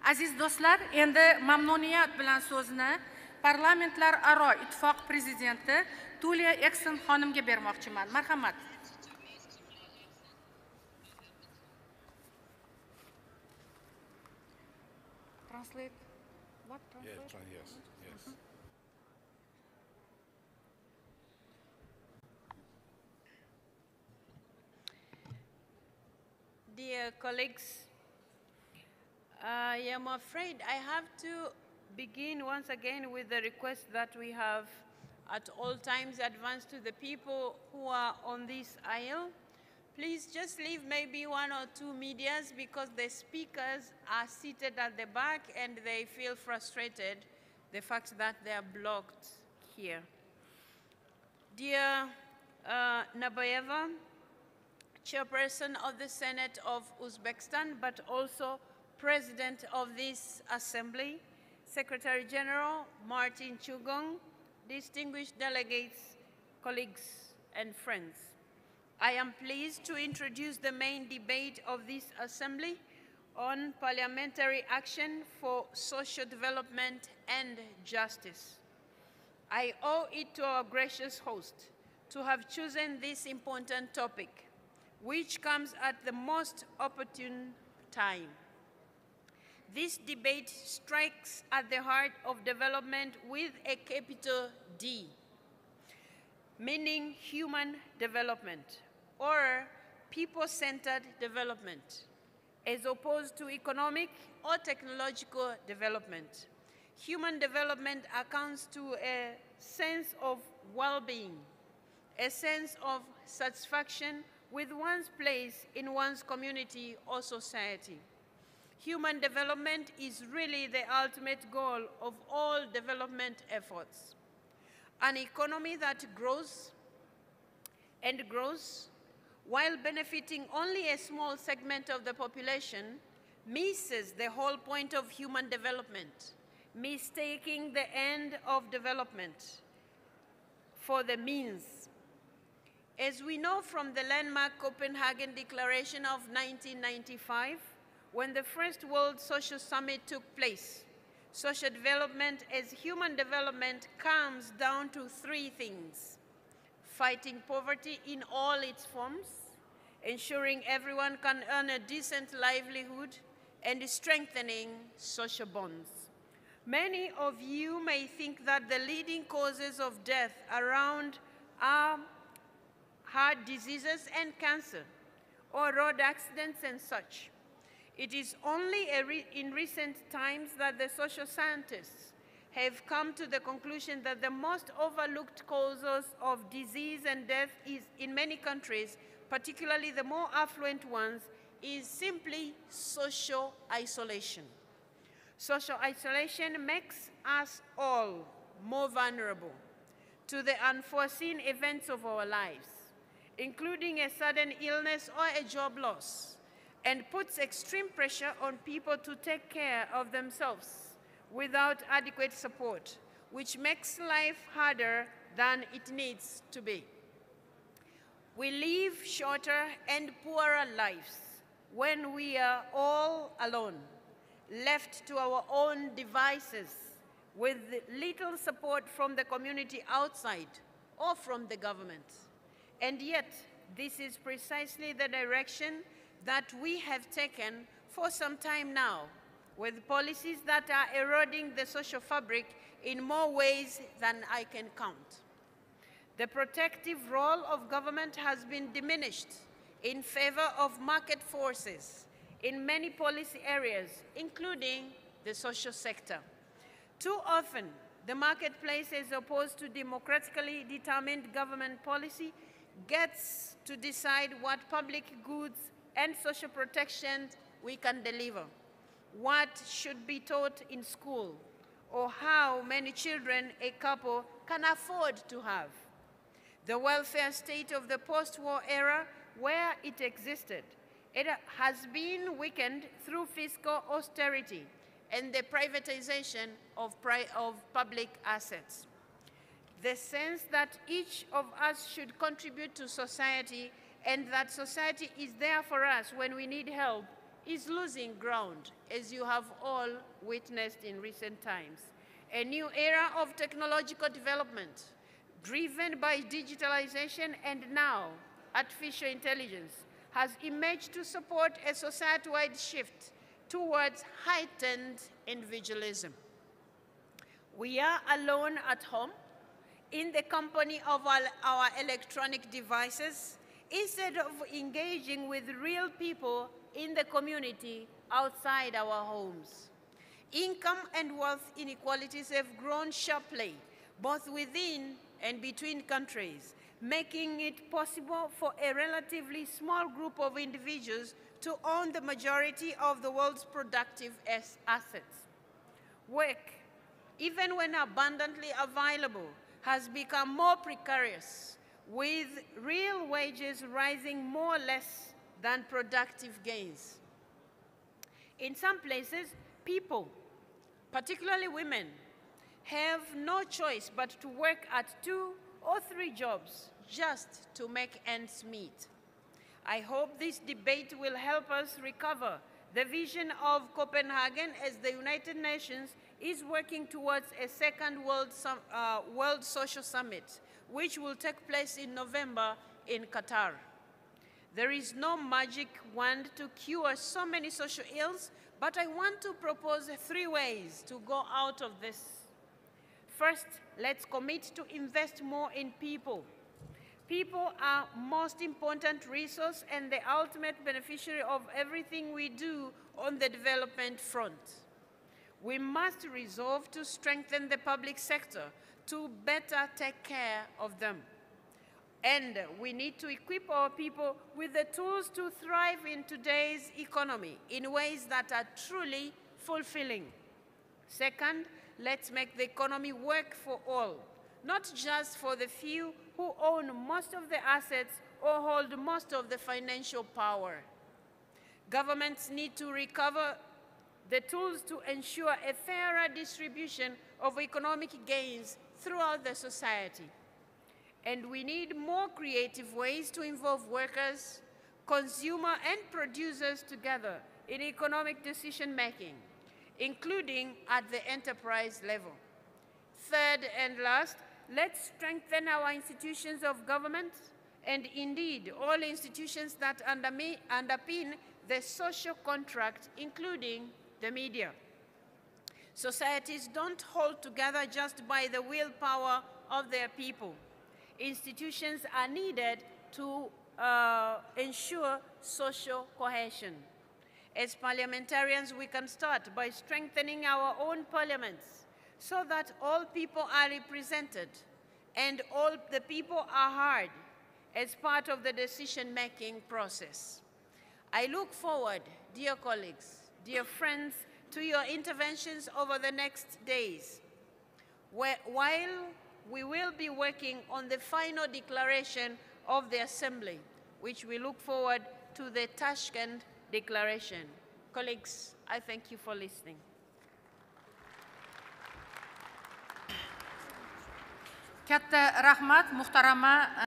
Aziz do'stlar, endi mamnuniyat bilan so'zni Parlamentlararo ittifoq prezidenti Tulia Ackson xonimga bermoqchiman. Marhamat. Translate. What translate? Yes. Dear colleagues, I am afraid I have to begin once again with the request that we have at all times advanced to the people who are on this aisle. Please just leave maybe one or two medias because the speakers are seated at the back and they feel frustrated the fact that they are blocked here. Dear Nabayeva, Chairperson of the Senate of Uzbekistan, but also President of this Assembly, Secretary General Martin Chugong, distinguished delegates, colleagues, and friends. I am pleased to introduce the main debate of this Assembly on parliamentary action for social development and justice. I owe it to our gracious host to have chosen this important topic, which comes at the most opportune time. This debate strikes at the heart of development with a capital D, meaning human development or people-centered development, as opposed to economic or technological development. Human development accounts to a sense of well-being, a sense of satisfaction with one's place in one's community or society. Human development is really the ultimate goal of all development efforts. An economy that grows and grows while benefiting only a small segment of the population misses the whole point of human development, mistaking the end of development for the means. As we know from the landmark Copenhagen Declaration of 1995, when the First World Social Summit took place, social development as human development comes down to three things: fighting poverty in all its forms, ensuring everyone can earn a decent livelihood, and strengthening social bonds. Many of you may think that the leading causes of death around are heart diseases and cancer, or road accidents and such. It is only in recent times that the social scientists have come to the conclusion that the most overlooked causes of disease and death is, in many countries, particularly the more affluent ones, is simply social isolation. Social isolation makes us all more vulnerable to the unforeseen events of our lives, including a sudden illness or a job loss, and puts extreme pressure on people to take care of themselves without adequate support, which makes life harder than it needs to be. We live shorter and poorer lives when we are all alone, left to our own devices, with little support from the community outside or from the government. And yet, this is precisely the direction that we have taken for some time now, with policies that are eroding the social fabric in more ways than I can count. The protective role of government has been diminished in favor of market forces in many policy areas, including the social sector. Too often, the marketplace, as opposed to democratically determined government policy, gets to decide what public goods and social protections we can deliver, what should be taught in school, or how many children a couple can afford to have. The welfare state of the post-war era, where it existed, it has been weakened through fiscal austerity and the privatization of public assets. The sense that each of us should contribute to society and that society is there for us when we need help is losing ground, as you have all witnessed in recent times. A new era of technological development, driven by digitalization and now artificial intelligence, has emerged to support a society-wide shift towards heightened individualism. We are alone at home, in the company of our electronic devices, instead of engaging with real people in the community outside our homes. Income and wealth inequalities have grown sharply, both within and between countries, making it possible for a relatively small group of individuals to own the majority of the world's productive assets. Work, even when abundantly available, has become more precarious, with real wages rising more or less than productive gains. In some places, people, particularly women, have no choice but to work at 2 or 3 jobs just to make ends meet. I hope this debate will help us recover the vision of Copenhagen as the United Nations is working towards a second World Social Summit, which will take place in November in Qatar. There is no magic wand to cure so many social ills, but I want to propose 3 ways to go out of this. First, let's commit to invest more in people. People are most important resource and the ultimate beneficiary of everything we do on the development front. We must resolve to strengthen the public sector to better take care of them. And we need to equip our people with the tools to thrive in today's economy in ways that are truly fulfilling. Second, let's make the economy work for all, not just for the few who own most of the assets or hold most of the financial power. Governments need to recover the tools to ensure a fairer distribution of economic gains throughout the society. And we need more creative ways to involve workers, consumers, and producers together in economic decision-making, including at the enterprise level. Third and last, let's strengthen our institutions of government and indeed all institutions that underpin the social contract, including the media. Societies don't hold together just by the willpower of their people. Institutions are needed to ensure social cohesion. As parliamentarians, we can start by strengthening our own parliaments so that all people are represented and all the people are heard as part of the decision-making process. I look forward, dear colleagues, dear friends, to your interventions over the next days, while we will be working on the final declaration of the Assembly, which we look forward to the Tashkent Declaration. Colleagues, I thank you for listening. Katta rahmat, muhtarama